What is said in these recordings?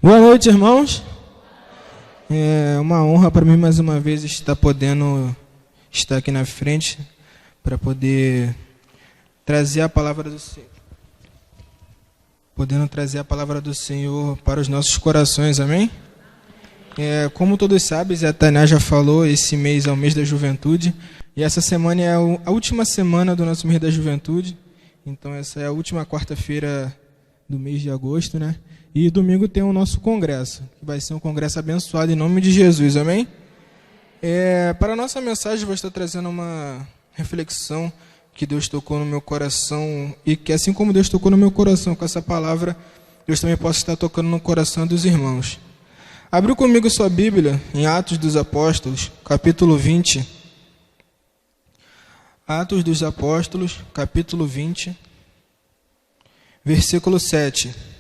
Boa noite, irmãos. É uma honra para mim mais uma vez estar podendo estar aqui na frente para poder trazer a palavra do Senhor. Podendo trazer a palavra do Senhor para os nossos corações, amém? Como todos sabem, a Tainá já falou, esse mês é o mês da juventude. E essa semana é a última semana do nosso mês da juventude. Então essa é a última quarta-feira do mês de agosto, né? E domingo tem o nosso congresso, que vai ser um congresso abençoado em nome de Jesus, amém? Para a nossa mensagem, eu vou estar trazendo uma reflexão que Deus tocou no meu coração, e que assim como Deus tocou no meu coração com essa palavra, Deus também possa estar tocando no coração dos irmãos. Abriu comigo sua Bíblia em Atos dos Apóstolos, capítulo 20. Atos dos Apóstolos, capítulo 20, versículo 7.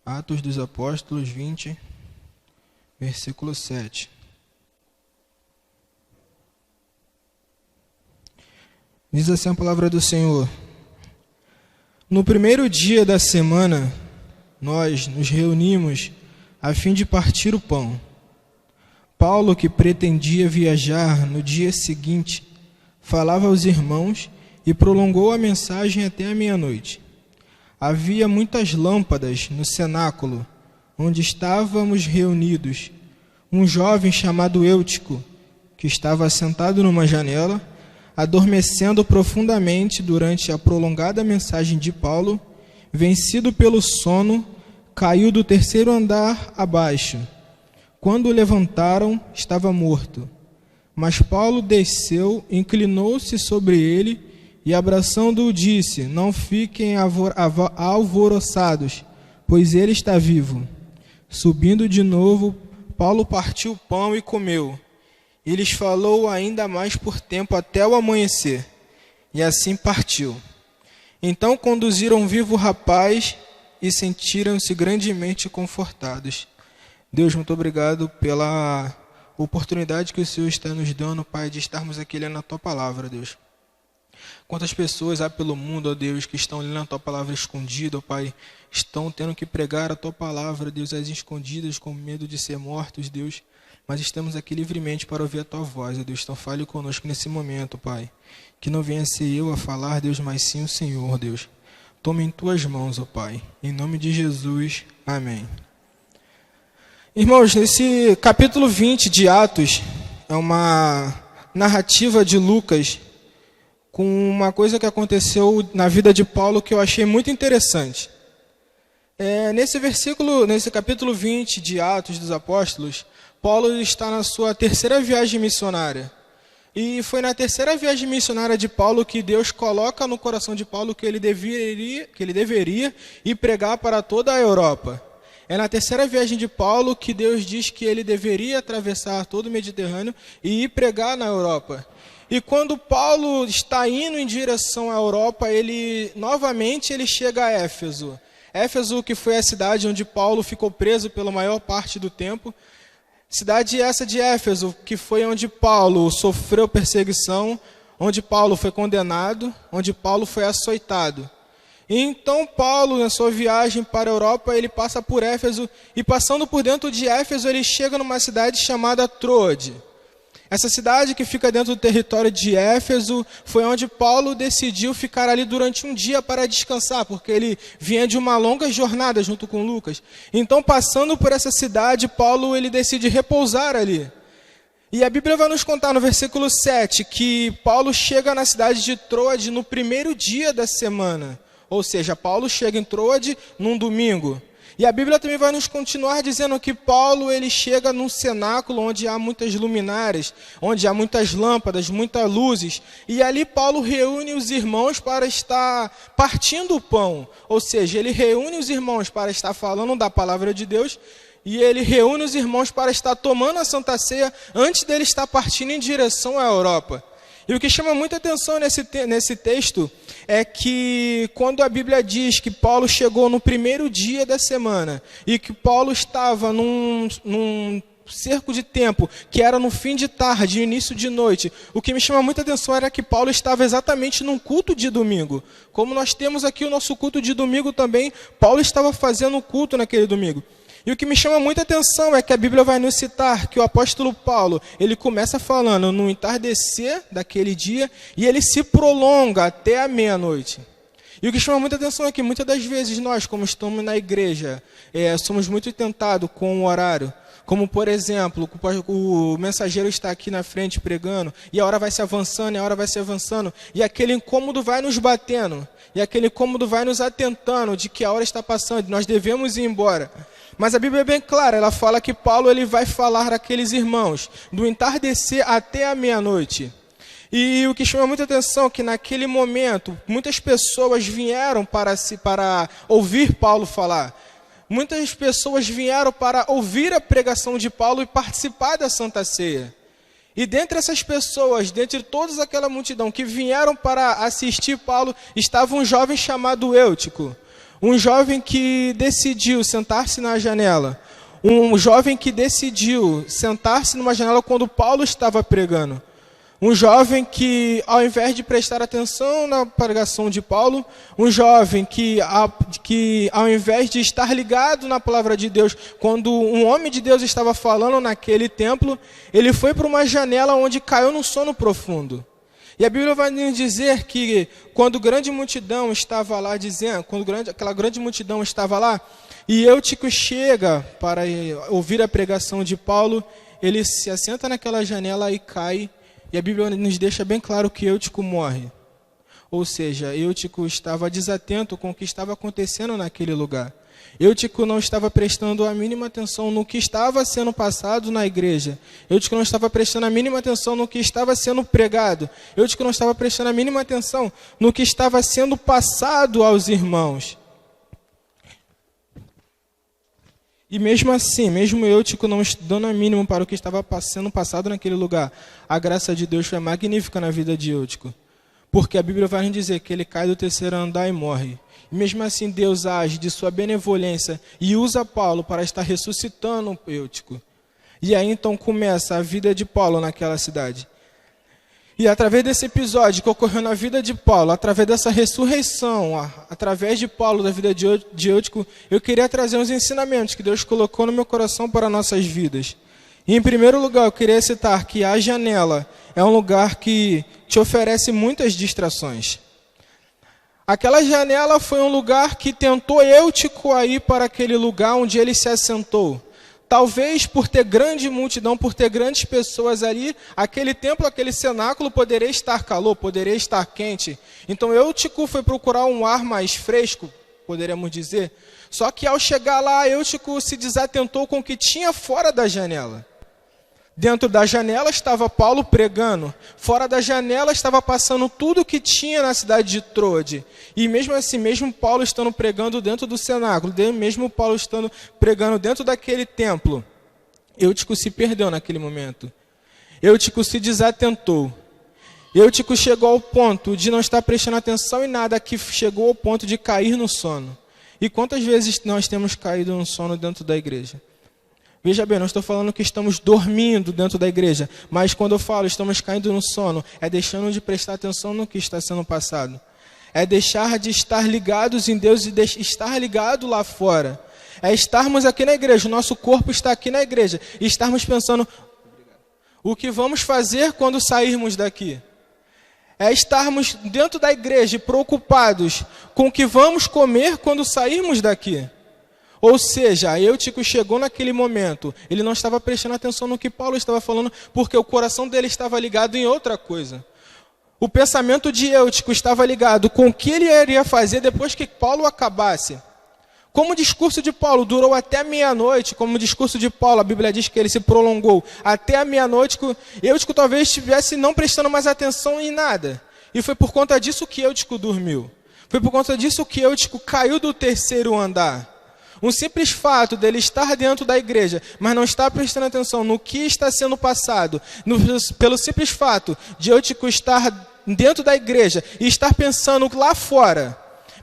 Atos dos Apóstolos 20, versículo 7. Diz assim a palavra do Senhor: No primeiro dia da semana, nós nos reunimos a fim de partir o pão. Paulo, que pretendia viajar no dia seguinte, falava aos irmãos e prolongou a mensagem até a meia-noite. Havia muitas lâmpadas no cenáculo, onde estávamos reunidos. Um jovem chamado Eutico, que estava sentado numa janela, adormecendo profundamente durante a prolongada mensagem de Paulo, vencido pelo sono, caiu do terceiro andar abaixo. Quando o levantaram, estava morto. Mas Paulo desceu, inclinou-se sobre ele e, abraçando-o, disse: Não fiquem alvoroçados, pois ele está vivo. Subindo de novo, Paulo partiu o pão e comeu. E lhes falou ainda mais por tempo até o amanhecer, e assim partiu. Então conduziram vivo o rapaz e sentiram-se grandemente confortados. Deus, muito obrigado pela oportunidade que o Senhor está nos dando, Pai, de estarmos aqui lendo a Tua Palavra, Deus. Quantas pessoas há pelo mundo, ó Deus, que estão lendo a Tua Palavra escondida, ó Pai, estão tendo que pregar a Tua Palavra, Deus, às escondidas, com medo de ser mortos, Deus, mas estamos aqui livremente para ouvir a Tua voz, ó Deus, então fale conosco nesse momento, Pai, que não venha ser eu a falar, Deus, mas sim o Senhor, Deus. Tome em Tuas mãos, ó Pai, em nome de Jesus, amém. Irmãos, nesse capítulo 20 de Atos, é uma narrativa de Lucas com uma coisa que aconteceu na vida de Paulo que eu achei muito interessante. Nesse capítulo 20 de Atos dos Apóstolos, Paulo está na sua terceira viagem missionária. E foi na terceira viagem missionária de Paulo que Deus coloca no coração de Paulo que ele deveria ir pregar para toda a Europa. É na terceira viagem de Paulo que Deus diz que ele deveria atravessar todo o Mediterrâneo e ir pregar na Europa. E quando Paulo está indo em direção à Europa, ele chega a Éfeso. Éfeso, que foi a cidade onde Paulo ficou preso pela maior parte do tempo. Cidade essa de Éfeso, que foi onde Paulo sofreu perseguição, onde Paulo foi condenado, onde Paulo foi açoitado. E então Paulo, na sua viagem para a Europa, ele passa por Éfeso, e passando por dentro de Éfeso, ele chega numa cidade chamada Troade. Essa cidade que fica dentro do território de Éfeso foi onde Paulo decidiu ficar ali durante um dia para descansar, porque ele vinha de uma longa jornada junto com Lucas. Então, passando por essa cidade, Paulo ele decide repousar ali. E a Bíblia vai nos contar no versículo 7 que Paulo chega na cidade de Troade no primeiro dia da semana. Ou seja, Paulo chega em Troade num domingo. E a Bíblia também vai nos continuar dizendo que Paulo ele chega num cenáculo onde há muitas luminárias, onde há muitas lâmpadas, muitas luzes. E ali Paulo reúne os irmãos para estar partindo o pão. Ou seja, ele reúne os irmãos para estar falando da palavra de Deus. E ele reúne os irmãos para estar tomando a Santa Ceia antes dele estar partindo em direção à Europa. E o que chama muita atenção nesse texto é que quando a Bíblia diz que Paulo chegou no primeiro dia da semana e que Paulo estava num cerco de tempo, que era no fim de tarde, início de noite. O que me chama muita atenção era que Paulo estava exatamente num culto de domingo. Como nós temos aqui o nosso culto de domingo também, Paulo estava fazendo o culto naquele domingo. E o que me chama muita atenção é que a Bíblia vai nos citar que o apóstolo Paulo, ele começa falando no entardecer daquele dia e ele se prolonga até a meia-noite. E o que chama muita atenção é que muitas das vezes nós, como estamos na igreja, somos muito tentados com o horário. Como, por exemplo, o mensageiro está aqui na frente pregando, e a hora vai se avançando, e aquele incômodo vai nos batendo, e aquele incômodo vai nos atentando de que a hora está passando, nós devemos ir embora. Mas a Bíblia é bem clara, ela fala que Paulo ele vai falar àqueles irmãos, do entardecer até a meia-noite. E o que chama muita atenção é que naquele momento, muitas pessoas vieram para ouvir Paulo falar. Muitas pessoas vieram para ouvir a pregação de Paulo e participar da Santa Ceia. E dentre essas pessoas, dentre toda aquela multidão que vieram para assistir Paulo, estava um jovem chamado Eutico. Um jovem que decidiu sentar-se na janela. Um jovem que decidiu sentar-se numa janela quando Paulo estava pregando. Um jovem que, ao invés de prestar atenção na pregação de Paulo, um jovem que ao invés de estar ligado na palavra de Deus, quando um homem de Deus estava falando naquele templo, ele foi para uma janela onde caiu num sono profundo. E a Bíblia vai nos dizer que quando grande multidão estava lá aquela grande multidão estava lá, e Eutico chega para ouvir a pregação de Paulo, ele se assenta naquela janela e cai. E a Bíblia nos deixa bem claro que Eutico morre. Ou seja, Eutico estava desatento com o que estava acontecendo naquele lugar. Eutico não estava prestando a mínima atenção no que estava sendo passado na igreja. Eutico não estava prestando a mínima atenção no que estava sendo pregado. Eutico não estava prestando a mínima atenção no que estava sendo passado aos irmãos. E mesmo assim, mesmo Eutico não dando a mínimo para o que estava sendo passado naquele lugar, a graça de Deus foi magnífica na vida de Eutico. Porque a Bíblia vai nos dizer que ele cai do terceiro andar e morre. E mesmo assim Deus age de sua benevolência e usa Paulo para estar ressuscitando Eutico. E aí então começa a vida de Paulo naquela cidade. E através desse episódio que ocorreu na vida de Paulo, através dessa ressurreição, através de Paulo, da vida de Eutico, eu queria trazer uns ensinamentos que Deus colocou no meu coração para nossas vidas. E em primeiro lugar, eu queria citar que a janela é um lugar que te oferece muitas distrações. Aquela janela foi um lugar que tentou Eutico a ir para aquele lugar onde ele se assentou. Talvez por ter grande multidão, por ter grandes pessoas ali, aquele templo, aquele cenáculo poderia estar calor, poderia estar quente. Então Eutico foi procurar um ar mais fresco, poderíamos dizer. Só que ao chegar lá, Eutico se desatentou com o que tinha fora da janela. Dentro da janela estava Paulo pregando. Fora da janela estava passando tudo o que tinha na cidade de Troade. E mesmo assim, mesmo Paulo estando pregando dentro do cenáculo, mesmo Paulo estando pregando dentro daquele templo, Eutico se perdeu naquele momento. Eutico se desatentou. Eutico chegou ao ponto de não estar prestando atenção em nada, que chegou ao ponto de cair no sono. E quantas vezes nós temos caído no sono dentro da igreja? Veja bem, não estou falando que estamos dormindo dentro da igreja, mas quando eu falo estamos caindo no sono, é deixando de prestar atenção no que está sendo passado. É deixar de estar ligados em Deus e estar ligado lá fora. É estarmos aqui na igreja, o nosso corpo está aqui na igreja, e estarmos pensando o que vamos fazer quando sairmos daqui. É estarmos dentro da igreja preocupados com o que vamos comer quando sairmos daqui. Ou seja, Eutico chegou naquele momento, ele não estava prestando atenção no que Paulo estava falando, porque o coração dele estava ligado em outra coisa. O pensamento de Eutico estava ligado com o que ele iria fazer depois que Paulo acabasse. Como o discurso de Paulo durou até meia-noite, como o discurso de Paulo, a Bíblia diz que ele se prolongou até a meia-noite, Eutico talvez estivesse não prestando mais atenção em nada. E foi por conta disso que Eutico dormiu. Foi por conta disso que Eutico caiu do terceiro andar. Um simples fato dele estar dentro da igreja, mas não estar prestando atenção no que está sendo passado, pelo simples fato de Eutico estar dentro da igreja e estar pensando lá fora,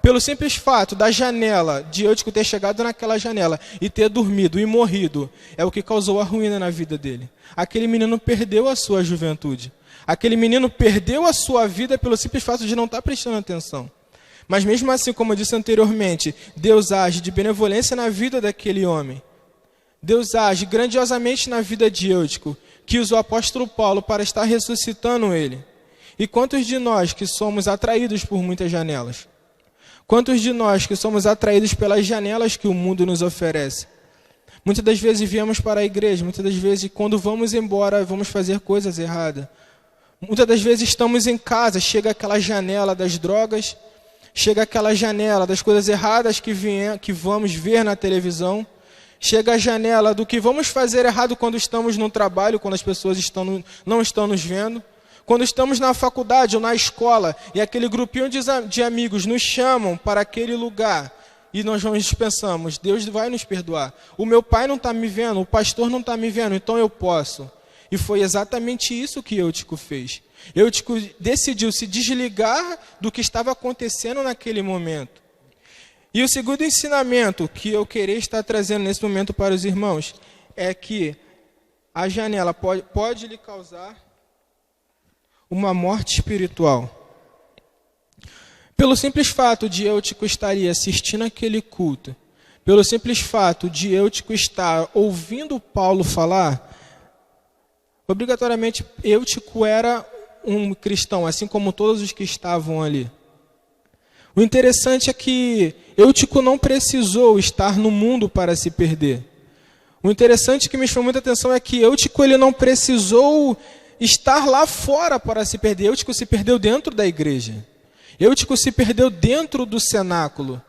Pelo simples fato da janela, de Eutico ter chegado naquela janela e ter dormido e morrido, é o que causou a ruína na vida dele. Aquele menino perdeu a sua juventude. Aquele menino perdeu a sua vida pelo simples fato de não estar prestando atenção. Mas mesmo assim, como eu disse anteriormente, Deus age de benevolência na vida daquele homem. Deus age grandiosamente na vida de Eutico, que usou o apóstolo Paulo para estar ressuscitando ele. E quantos de nós que somos atraídos por muitas janelas? Quantos de nós que somos atraídos pelas janelas que o mundo nos oferece? Muitas das vezes viemos para a igreja, muitas das vezes quando vamos embora, vamos fazer coisas erradas. Muitas das vezes estamos em casa, chega aquela janela das drogas, chega aquela janela das coisas erradas que vamos ver na televisão, chega a janela do que vamos fazer errado quando estamos no trabalho, quando as pessoas não estão nos vendo. Quando estamos na faculdade ou na escola e aquele grupinho de amigos nos chamam para aquele lugar e nós pensamos, Deus vai nos perdoar. O meu pai não está me vendo, o pastor não está me vendo, então eu posso. E foi exatamente isso que Eutico fez. Eutico decidiu se desligar do que estava acontecendo naquele momento. E o segundo ensinamento que eu queria estar trazendo nesse momento para os irmãos é que a janela pode lhe causar uma morte espiritual. Pelo simples fato de Eutico estar assistindo aquele culto, pelo simples fato de Eutico estar ouvindo Paulo falar, obrigatoriamente Eutico era um cristão, assim como todos os que estavam ali. O interessante é que Eutico não precisou estar no mundo para se perder. O interessante que me chamou muita atenção é que Eutico ele não precisou estar lá fora para se perder. Eutico se perdeu dentro da igreja. Eutico se perdeu dentro do cenáculo.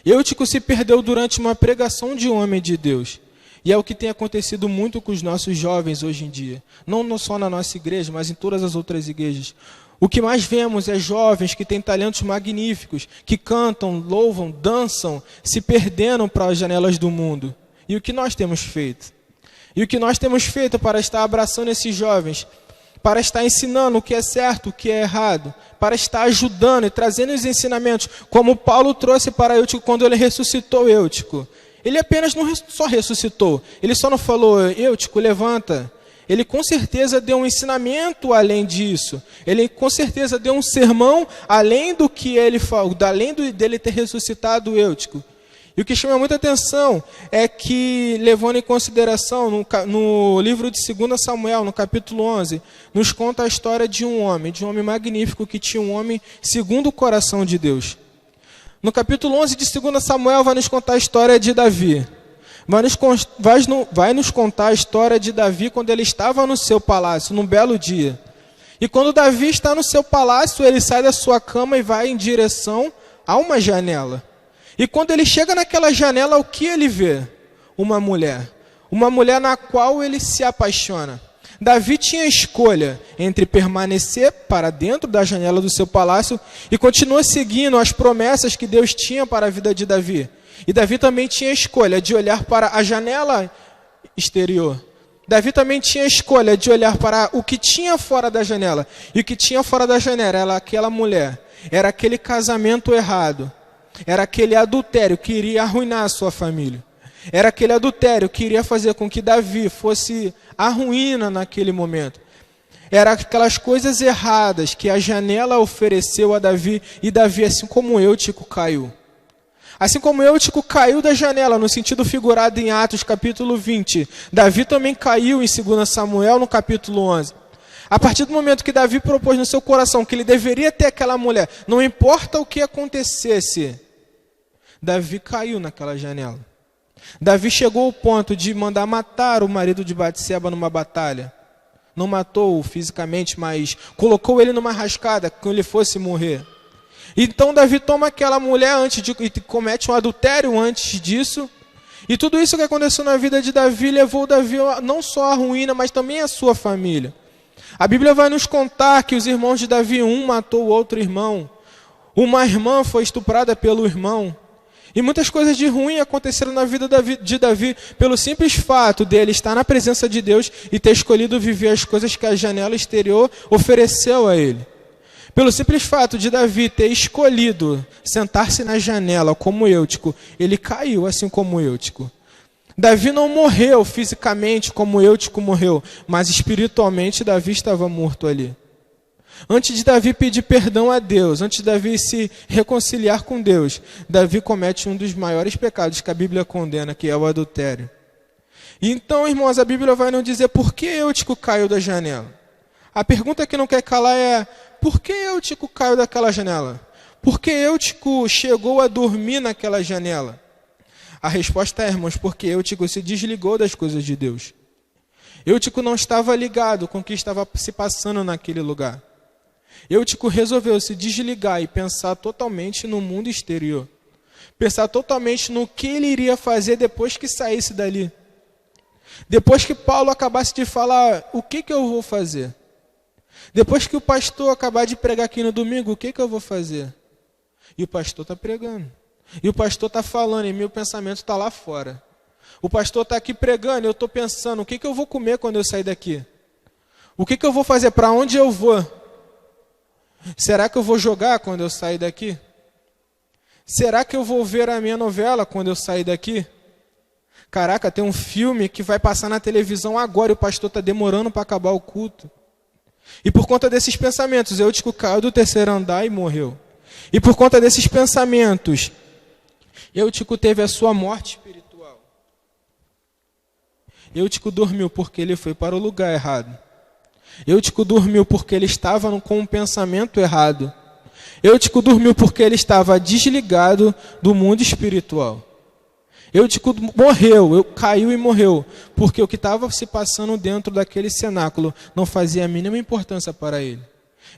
Eutico se perdeu durante uma pregação de um homem de Deus. E é o que tem acontecido muito com os nossos jovens hoje em dia. Não só na nossa igreja, mas em todas as outras igrejas. O que mais vemos é jovens que têm talentos magníficos, que cantam, louvam, dançam, se perdendo para as janelas do mundo. E o que nós temos feito? E o que nós temos feito para estar abraçando esses jovens, para estar ensinando o que é certo, o que é errado, para estar ajudando e trazendo os ensinamentos, como Paulo trouxe para Eutico quando ele ressuscitou Eutico. Ele apenas não só ressuscitou, ele só não falou, Eutico, levanta. Ele com certeza deu um ensinamento além disso. Ele com certeza deu um sermão além do que ele falou, além dele ter ressuscitado Eutico. E o que chama muita atenção é que, levando em consideração, no livro de 2 Samuel, no capítulo 11, nos conta a história de um homem magnífico que tinha um homem segundo o coração de Deus. No capítulo 11 de 2 Samuel vai nos contar a história de Davi. Vai nos contar a história de Davi quando ele estava no seu palácio, num belo dia. E quando Davi está no seu palácio, ele sai da sua cama e vai em direção a uma janela. E quando ele chega naquela janela, o que ele vê? Uma mulher. Uma mulher na qual ele se apaixona. Davi tinha escolha entre permanecer para dentro da janela do seu palácio e continua seguindo as promessas que Deus tinha para a vida de Davi. E Davi também tinha escolha de olhar para a janela exterior. Davi também tinha escolha de olhar para o que tinha fora da janela. E o que tinha fora da janela era aquela mulher. Era aquele casamento errado. Era aquele adultério que iria arruinar a sua família. Era aquele adultério que iria fazer com que Davi fosse a ruína naquele momento. Era aquelas coisas erradas que a janela ofereceu a Davi. E Davi, assim como Eutico, caiu. Assim como Eutico caiu da janela, no sentido figurado em Atos capítulo 20, Davi também caiu em 2 Samuel no capítulo 11. A partir do momento que Davi propôs no seu coração que ele deveria ter aquela mulher, não importa o que acontecesse, Davi caiu naquela janela. Davi chegou ao ponto de mandar matar o marido de Batseba numa batalha. Não matou-o fisicamente, mas colocou ele numa rascada, que ele fosse morrer. Então Davi toma aquela mulher e comete um adultério antes disso. E tudo isso que aconteceu na vida de Davi levou Davi não só à ruína, mas também à sua família. A Bíblia vai nos contar que os irmãos de Davi, um matou o outro irmão. Uma irmã foi estuprada pelo irmão. E muitas coisas de ruim aconteceram na vida de Davi pelo simples fato dele estar na presença de Deus e ter escolhido viver as coisas que a janela exterior ofereceu a ele. Pelo simples fato de Davi ter escolhido sentar-se na janela como Eutico, ele caiu assim como Eutico. Davi não morreu fisicamente como Eutico morreu, mas espiritualmente Davi estava morto ali. Antes de Davi pedir perdão a Deus, antes de Davi se reconciliar com Deus, Davi comete um dos maiores pecados que a Bíblia condena, que é o adultério. E então, irmãos, a Bíblia vai nos dizer por que Eutico caiu da janela. A pergunta que não quer calar é: por que Eutico caiu daquela janela? Por que Eutico chegou a dormir naquela janela? A resposta é, irmãos, porque Eutico se desligou das coisas de Deus. Eutico não estava ligado com o que estava se passando naquele lugar. Eutico resolveu se desligar e pensar totalmente no mundo exterior. Pensar totalmente no que ele iria fazer depois que saísse dali. Depois que Paulo acabasse de falar, o que eu vou fazer? Depois que o pastor acabar de pregar aqui no domingo, o que eu vou fazer? E o pastor está pregando. E o pastor está falando e meu pensamento está lá fora. O pastor está aqui pregando e eu estou pensando, o que eu vou comer quando eu sair daqui? O que eu vou fazer? Para onde eu vou? Será que eu vou jogar quando eu sair daqui? Será que eu vou ver a minha novela quando eu sair daqui? Caraca, tem um filme que vai passar na televisão agora e o pastor está demorando para acabar o culto. E por conta desses pensamentos, Eutico caiu do terceiro andar e morreu. E por conta desses pensamentos, Eutico teve a sua morte espiritual. Eutico dormiu porque ele foi para o lugar errado. Eutico dormiu porque ele estava com um pensamento errado. Eutico dormiu porque ele estava desligado do mundo espiritual. Eutico morreu, caiu e morreu, porque o que estava se passando dentro daquele cenáculo não fazia a mínima importância para ele.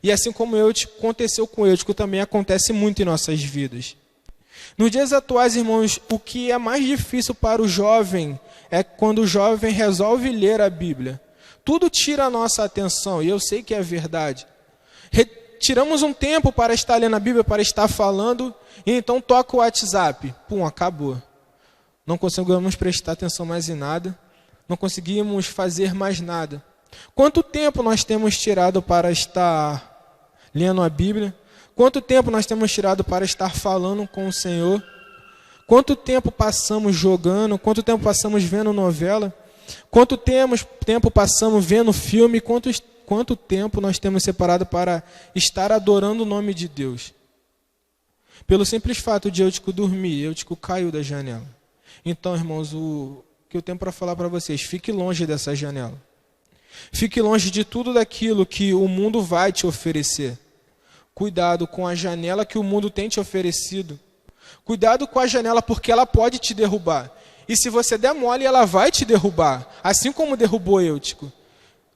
E assim como aconteceu com Eutico, também acontece muito em nossas vidas. Nos dias atuais, irmãos, o que é mais difícil para o jovem é quando o jovem resolve ler a Bíblia. Tudo tira a nossa atenção, e eu sei que é verdade. Tiramos um tempo para estar lendo a Bíblia, para estar falando, e então toca o WhatsApp. Pum, acabou. Não conseguimos prestar atenção mais em nada, não conseguimos fazer mais nada. Quanto tempo nós temos tirado para estar lendo a Bíblia? Quanto tempo nós temos tirado para estar falando com o Senhor? Quanto tempo passamos jogando? Quanto tempo passamos vendo novela? Quanto tempo passamos vendo filme? Quanto tempo nós temos separado para estar adorando o nome de Deus? Pelo simples fato de Eutico dormir, Eutico caiu da janela. Então, irmãos, o que eu tenho para falar para vocês, fique longe dessa janela. Fique longe de tudo daquilo que o mundo vai te oferecer. Cuidado com a janela que o mundo tem te oferecido. Cuidado com a janela porque ela pode te derrubar. E se você der mole, ela vai te derrubar, assim como derrubou Eutico.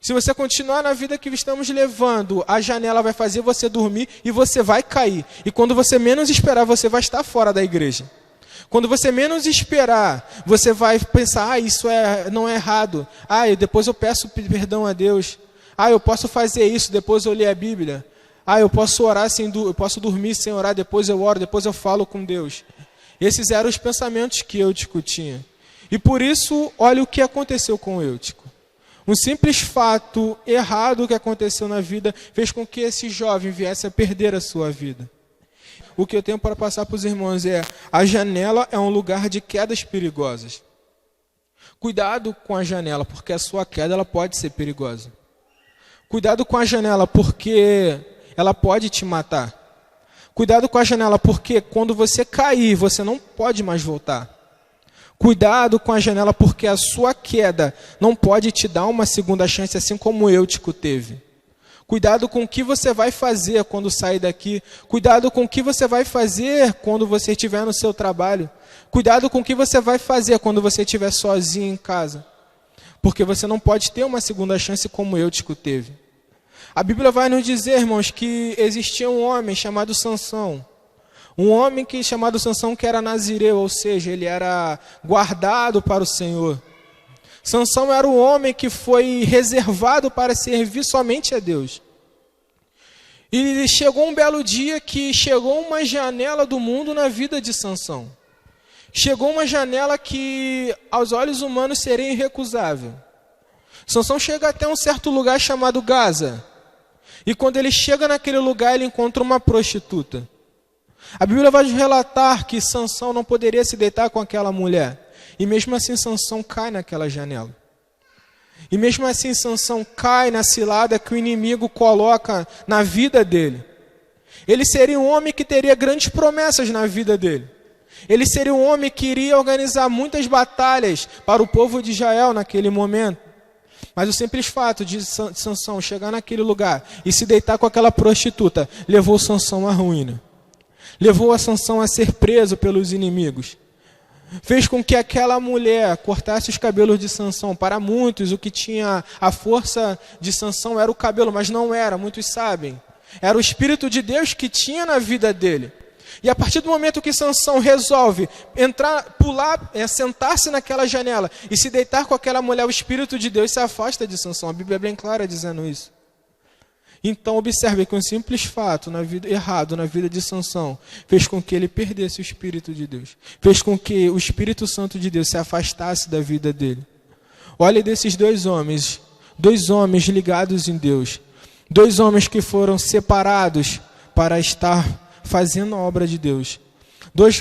Se você continuar na vida que estamos levando, a janela vai fazer você dormir e você vai cair. E quando você menos esperar, você vai estar fora da igreja. Quando você menos esperar, você vai pensar, isso não é errado. Depois eu peço perdão a Deus. Eu posso fazer isso, depois eu ler a Bíblia. Eu posso orar eu posso dormir sem orar, depois eu oro, depois eu falo com Deus. Esses eram os pensamentos que Eutico tinha. E por isso, olha o que aconteceu com Eutico. Um simples fato errado que aconteceu na vida fez com que esse jovem viesse a perder a sua vida. O que eu tenho para passar para os irmãos é: a janela é um lugar de quedas perigosas. Cuidado com a janela, porque a sua queda ela pode ser perigosa. Cuidado com a janela, porque ela pode te matar. Cuidado com a janela, porque quando você cair, você não pode mais voltar. Cuidado com a janela, porque a sua queda não pode te dar uma segunda chance, assim como Eutico teve. Cuidado com o que você vai fazer quando sair daqui. Cuidado com o que você vai fazer quando você estiver no seu trabalho. Cuidado com o que você vai fazer quando você estiver sozinho em casa. Porque você não pode ter uma segunda chance como Eutico teve. A Bíblia vai nos dizer, irmãos, que existia um homem chamado Sansão. Um homem chamado Sansão que era nazireu, ou seja, ele era guardado para o Senhor. Sansão era um homem que foi reservado para servir somente a Deus. E chegou um belo dia que chegou uma janela do mundo na vida de Sansão. Chegou uma janela que aos olhos humanos seria irrecusável. Sansão chega até um certo lugar chamado Gaza. E quando ele chega naquele lugar, ele encontra uma prostituta. A Bíblia vai relatar que Sansão não poderia se deitar com aquela mulher. E mesmo assim Sansão cai naquela janela. E mesmo assim Sansão cai na cilada que o inimigo coloca na vida dele. Ele seria um homem que teria grandes promessas na vida dele. Ele seria um homem que iria organizar muitas batalhas para o povo de Israel naquele momento. Mas o simples fato de Sansão chegar naquele lugar e se deitar com aquela prostituta levou Sansão à ruína. Levou a Sansão a ser preso pelos inimigos. Fez com que aquela mulher cortasse os cabelos de Sansão. Para muitos, o que tinha a força de Sansão era o cabelo, mas não era, muitos sabem. Era o Espírito de Deus que tinha na vida dele. E a partir do momento que Sansão resolve entrar, pular, sentar-se naquela janela e se deitar com aquela mulher, o Espírito de Deus se afasta de Sansão. A Bíblia é bem clara dizendo isso. Então observe que um simples fato errado na vida de Sansão fez com que ele perdesse o Espírito de Deus. Fez com que o Espírito Santo de Deus se afastasse da vida dele. Olhe desses dois homens ligados em Deus. Dois homens que foram separados para estar fazendo a obra de Deus. Dois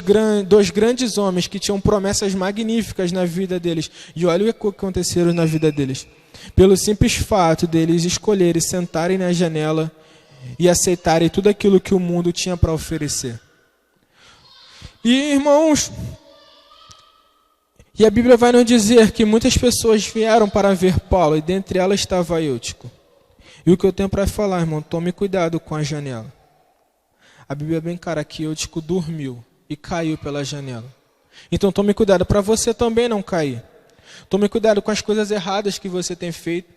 grandes homens que tinham promessas magníficas na vida deles. E olha o que aconteceu na vida deles. Pelo simples fato deles escolherem sentarem na janela e aceitarem tudo aquilo que o mundo tinha para oferecer. E irmãos, a Bíblia vai nos dizer que muitas pessoas vieram para ver Paulo, e dentre elas estava Eutico. E o que eu tenho para falar, irmão, tome cuidado com a janela. A Bíblia é bem clara que Eutico dormiu e caiu pela janela. Então tome cuidado para você também não cair. Tome cuidado com as coisas erradas que você tem feito.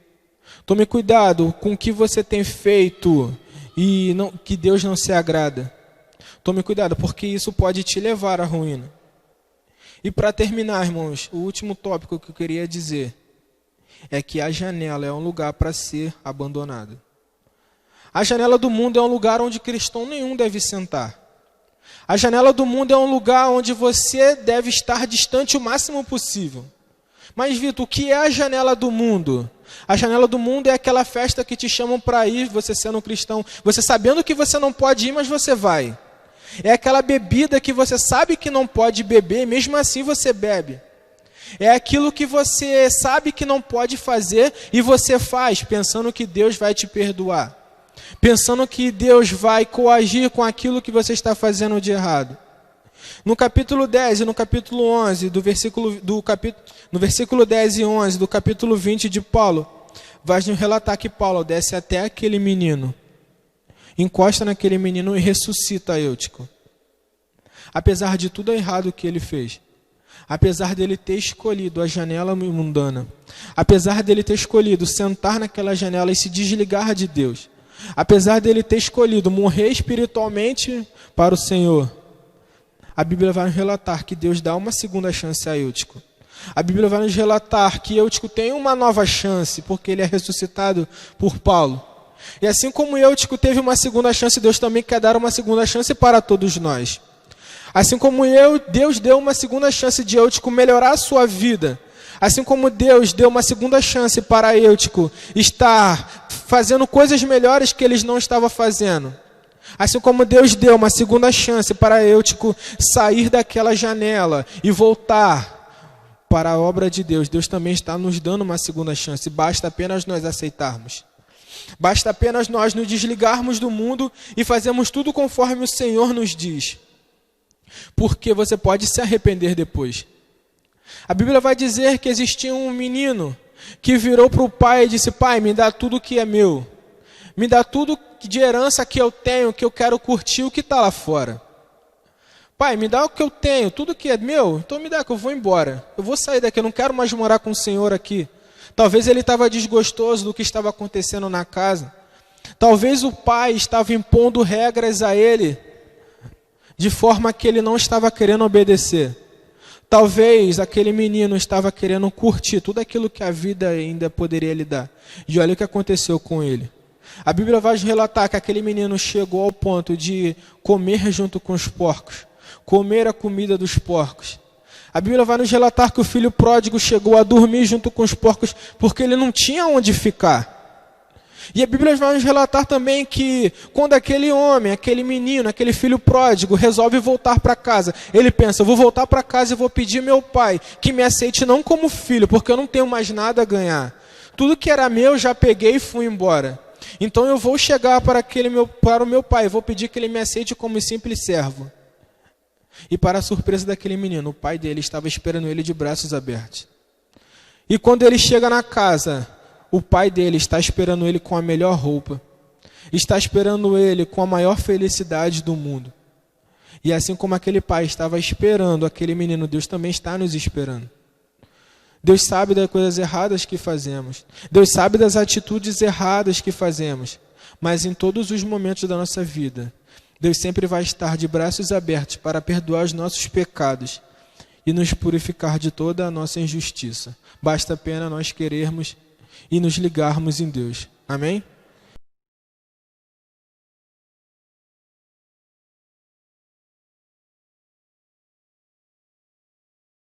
Tome cuidado com o que você tem feito e que Deus não se agrada. Tome cuidado, porque isso pode te levar à ruína. E para terminar, irmãos, o último tópico que eu queria dizer é que a janela é um lugar para ser abandonado. A janela do mundo é um lugar onde cristão nenhum deve sentar. A janela do mundo é um lugar onde você deve estar distante o máximo possível. Mas, Vitor, o que é a janela do mundo? A janela do mundo é aquela festa que te chamam para ir, você sendo um cristão, você sabendo que você não pode ir, mas você vai. É aquela bebida que você sabe que não pode beber, mesmo assim você bebe. É aquilo que você sabe que não pode fazer e você faz, pensando que Deus vai te perdoar. Pensando que Deus vai coagir com aquilo que você está fazendo de errado. No capítulo 10 e no capítulo 11, no versículo 10 e 11 do capítulo 20 de Paulo, vai nos relatar que Paulo desce até aquele menino, encosta naquele menino e ressuscita Eutico. Apesar de tudo errado que ele fez, apesar dele ter escolhido a janela mundana, apesar dele ter escolhido sentar naquela janela e se desligar de Deus, apesar dele ter escolhido morrer espiritualmente para o Senhor, a Bíblia vai nos relatar que Deus dá uma segunda chance a Eutico. A Bíblia vai nos relatar que Eutico tem uma nova chance, porque ele é ressuscitado por Paulo. E assim como Eutico teve uma segunda chance, Deus também quer dar uma segunda chance para todos nós. Assim como Deus deu uma segunda chance de Eutico melhorar a sua vida, assim como Deus deu uma segunda chance para Eutico estar fazendo coisas melhores que eles não estavam fazendo, assim como Deus deu uma segunda chance para Eutico sair daquela janela e voltar para a obra de Deus, Deus também está nos dando uma segunda chance. Basta apenas nós aceitarmos. Basta apenas nós nos desligarmos do mundo e fazermos tudo conforme o Senhor nos diz. Porque você pode se arrepender depois. A Bíblia vai dizer que existia um menino que virou para o pai e disse: pai, me dá tudo que é meu. Me dá tudo de herança que eu tenho, que eu quero curtir o que está lá fora. Pai, me dá o que eu tenho, tudo que é meu, então me dá que eu vou embora. Eu vou sair daqui, eu não quero mais morar com o Senhor aqui. Talvez ele estava desgostoso do que estava acontecendo na casa. Talvez o pai estava impondo regras a ele, de forma que ele não estava querendo obedecer. Talvez aquele menino estava querendo curtir tudo aquilo que a vida ainda poderia lhe dar. E olha o que aconteceu com ele. A Bíblia vai relatar que aquele menino chegou ao ponto de comer junto com os porcos, comer a comida dos porcos. A Bíblia vai nos relatar que o filho pródigo chegou a dormir junto com os porcos porque ele não tinha onde ficar. E a Bíblia vai nos relatar também que quando aquele homem, aquele menino, aquele filho pródigo resolve voltar para casa, ele pensa, eu vou voltar para casa e vou pedir meu pai que me aceite não como filho, porque eu não tenho mais nada a ganhar. Tudo que era meu já peguei e fui embora. Então eu vou chegar para o meu pai, vou pedir que ele me aceite como simples servo. E para a surpresa daquele menino, o pai dele estava esperando ele de braços abertos. E quando ele chega na casa, o pai dele está esperando ele com a melhor roupa. Está esperando ele com a maior felicidade do mundo. E assim como aquele pai estava esperando aquele menino, Deus também está nos esperando. Deus sabe das coisas erradas que fazemos. Deus sabe das atitudes erradas que fazemos. Mas em todos os momentos da nossa vida, Deus sempre vai estar de braços abertos para perdoar os nossos pecados e nos purificar de toda a nossa injustiça. Basta apenas nós querermos e nos ligarmos em Deus. Amém?